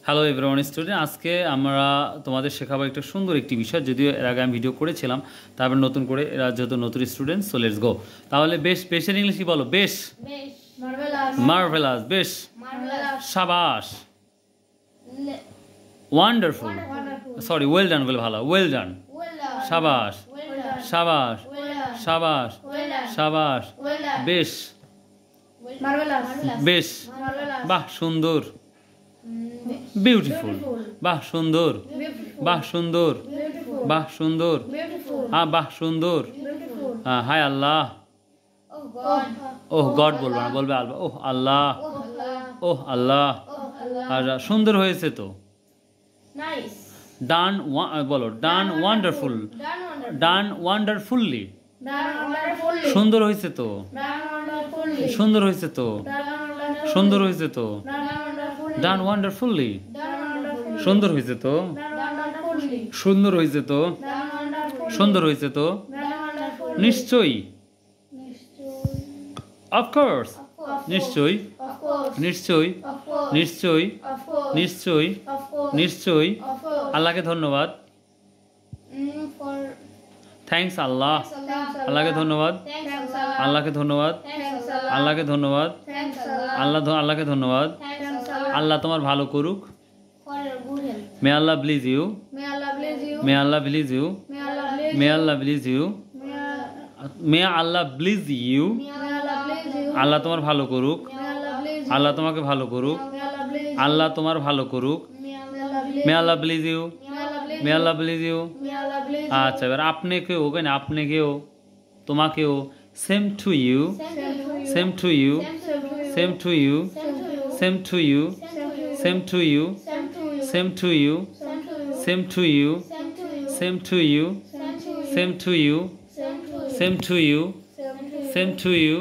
Hello everyone student, আজকে আমরা তোমাদের শেখাবো একটা সুন্দর একটি বিষয়। যদিও এর আগে আমি ভিডিও করেছিলাম, তারপর নতুন করে এরা যেহেতু নতুন স্টুডেন্ট, সো লেটস গো। তাহলে বেশ, বেশের ইংলিশ কি বলো? বেশ, মার্ভেলাস, বেশ, শাবাশ, ওয়ান্ডারফুল, সরি ওয়েল ডান, বলে ভালো, ওয়েল ডান, শাবাশ, শাবাশ, শাবাশ, শাবাশ, বেশ, বেশ, বাহ সুন্দর, বিউটিফুল, বাহ সুন্দর, বাহ সুন্দর, বাহ সুন্দর, হ্যাঁ বাহ সুন্দর, হ্যাঁ হায় আল্লাহ, ওহ গড বলবো না, বলবে আল্লাহ, ওহ আল্লাহ, ওহ আল্লাহ, আর সুন্দর হয়েছে তো, ডান বলো, ডান ওয়ান্ডারফুল, ডান ওয়ান্ডারফুল্লি, সুন্দর হয়েছে তো, সুন্দর হয়েছে তো, সুন্দর হয়েছে তো, ডান ওয়ান্ডারফুল্লি, সুন্দর হয়েছে তো, সুন্দর হয়েছে তো, সুন্দর হয়েছে তো, নিশ্চয়ই, অফকোর্স, নিশ্চয়ই, নিশ্চয়ই, নিশ্চয়ই, নিশ্চয়ই, নিশ্চয়ই, আল্লাহকে ধন্যবাদ, থ্যাঙ্কস আল্লাহ, আল্লাহকে ধন্যবাদ, আল্লাহকে ধন্যবাদ, আল্লাহকে ধন্যবাদ, আল্লাহকে ধন্যবাদ, আল্লাহ তোমার ভালো করুক, may Allah bless you, may Allah bless you, may Allah bless you, may Allah bless you, Allah তোমার ভালো করুক, আল্লাহ তোমাকে ভালো করুক, আল্লাহ তোমার ভালো করুক, may Allah bless you, may Allah bless you. আচ্ছা, এবার আপনাকেও, কেন আপনাকেও, তোমাকেও, same to you, same to you, same to you, same to you, same to you, same to you, same to you, same to you, same to you, same to you, same to you.